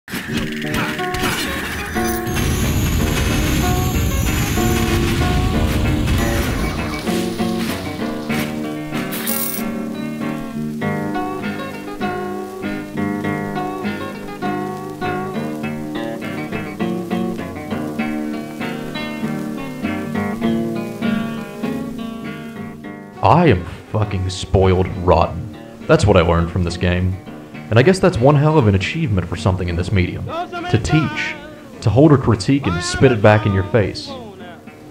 I am fucking spoiled rotten. That's what I learned from this game. And I guess that's one hell of an achievement for something in this medium. To teach. To hold a critique and spit it back in your face.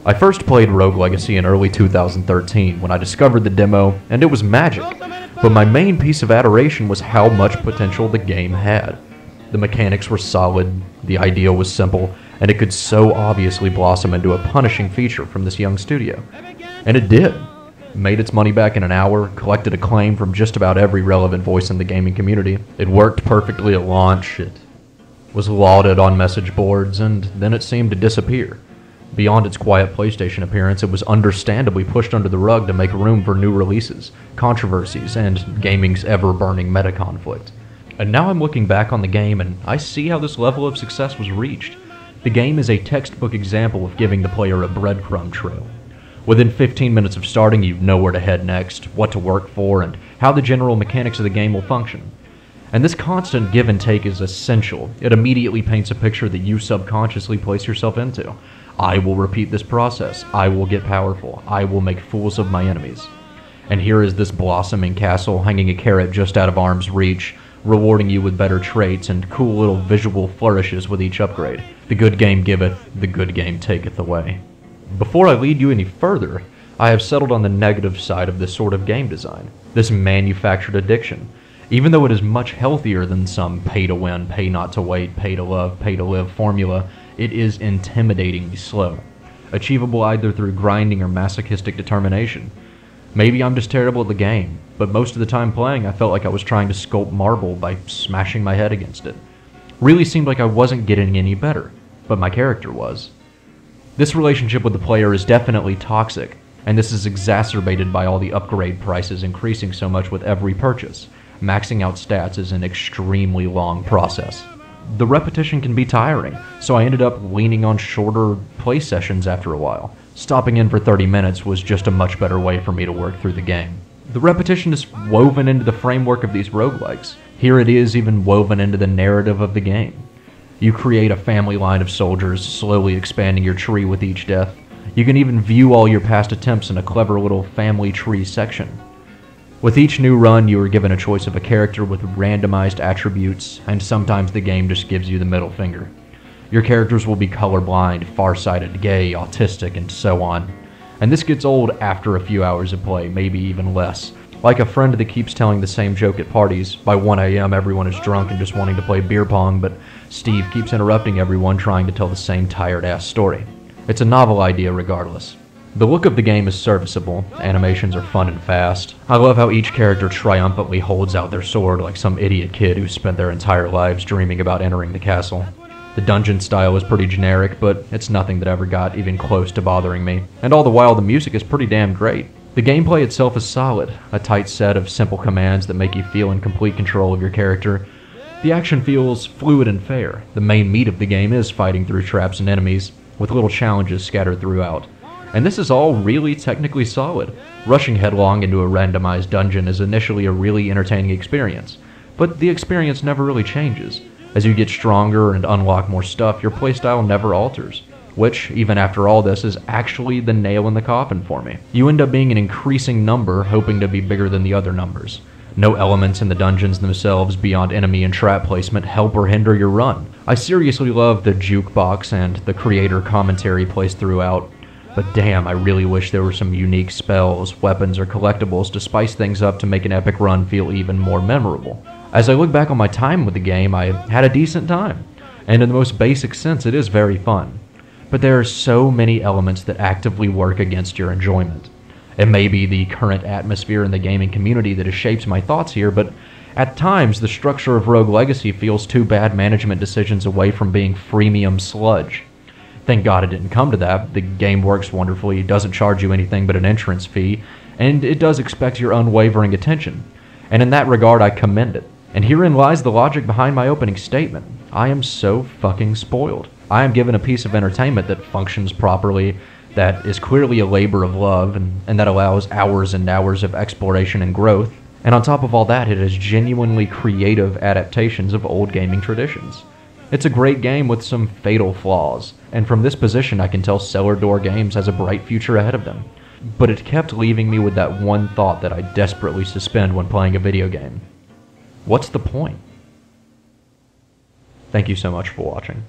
I first played Rogue Legacy in early 2013 when I discovered the demo, and it was magic. But my main piece of adoration was how much potential the game had. The mechanics were solid, the idea was simple, and it could so obviously blossom into a punishing feature from this young studio. And it did. Made its money back in an hour, collected acclaim from just about every relevant voice in the gaming community. It worked perfectly at launch, it was lauded on message boards, and then it seemed to disappear. Beyond its quiet PlayStation appearance, it was understandably pushed under the rug to make room for new releases, controversies, and gaming's ever-burning meta conflict. And now I'm looking back on the game, and I see how this level of success was reached. The game is a textbook example of giving the player a breadcrumb trail. Within 15 minutes of starting, you know where to head next, what to work for, and how the general mechanics of the game will function. And this constant give and take is essential. It immediately paints a picture that you subconsciously place yourself into. I will repeat this process. I will get powerful. I will make fools of my enemies. And here is this blossoming castle hanging a carrot just out of arm's reach, rewarding you with better traits and cool little visual flourishes with each upgrade. The good game giveth, the good game taketh away. Before I lead you any further, I have settled on the negative side of this sort of game design, this manufactured addiction. Even though it is much healthier than some pay-to-win, pay-not-to-wait, pay-to-love, pay-to-live formula, it is intimidatingly slow, achievable either through grinding or masochistic determination. Maybe I'm just terrible at the game, but most of the time playing I felt like I was trying to sculpt marble by smashing my head against it. Really seemed like I wasn't getting any better, but my character was. This relationship with the player is definitely toxic, and this is exacerbated by all the upgrade prices increasing so much with every purchase. Maxing out stats is an extremely long process. The repetition can be tiring, so I ended up leaning on shorter play sessions after a while. Stopping in for 30 minutes was just a much better way for me to work through the game. The repetition is woven into the framework of these roguelikes. Here it is even woven into the narrative of the game. You create a family line of soldiers, slowly expanding your tree with each death. You can even view all your past attempts in a clever little family tree section. With each new run, you are given a choice of a character with randomized attributes, and sometimes the game just gives you the middle finger. Your characters will be colorblind, farsighted, gay, autistic, and so on. And this gets old after a few hours of play, maybe even less. Like a friend that keeps telling the same joke at parties. By 1 a.m. everyone is drunk and just wanting to play beer pong, but Steve keeps interrupting everyone trying to tell the same tired-ass story. It's a novel idea regardless. The look of the game is serviceable, animations are fun and fast. I love how each character triumphantly holds out their sword like some idiot kid who spent their entire lives dreaming about entering the castle. The dungeon style is pretty generic, but it's nothing that ever got even close to bothering me. And all the while the music is pretty damn great. The gameplay itself is solid, a tight set of simple commands that make you feel in complete control of your character. The action feels fluid and fair. The main meat of the game is fighting through traps and enemies, with little challenges scattered throughout. And this is all really technically solid. Rushing headlong into a randomized dungeon is initially a really entertaining experience, but the experience never really changes. As you get stronger and unlock more stuff, your playstyle never alters. Which, even after all this, is actually the nail in the coffin for me. You end up being an increasing number, hoping to be bigger than the other numbers. No elements in the dungeons themselves beyond enemy and trap placement help or hinder your run. I seriously love the jukebox and the creator commentary placed throughout, but damn, I really wish there were some unique spells, weapons, or collectibles to spice things up to make an epic run feel even more memorable. As I look back on my time with the game, I had a decent time, and in the most basic sense, it is very fun. But there are so many elements that actively work against your enjoyment. It may be the current atmosphere in the gaming community that has shaped my thoughts here, but at times the structure of Rogue Legacy feels too bad management decisions away from being freemium sludge. Thank God it didn't come to that. The game works wonderfully, it doesn't charge you anything but an entrance fee, and it does expect your unwavering attention. And in that regard, I commend it. And herein lies the logic behind my opening statement. I am so fucking spoiled. I am given a piece of entertainment that functions properly, that is clearly a labor of love, and that allows hours and hours of exploration and growth. And on top of all that, it has genuinely creative adaptations of old gaming traditions. It's a great game with some fatal flaws, and from this position I can tell Cellar Door Games has a bright future ahead of them. But it kept leaving me with that one thought that I desperately suspend when playing a video game. What's the point? Thank you so much for watching.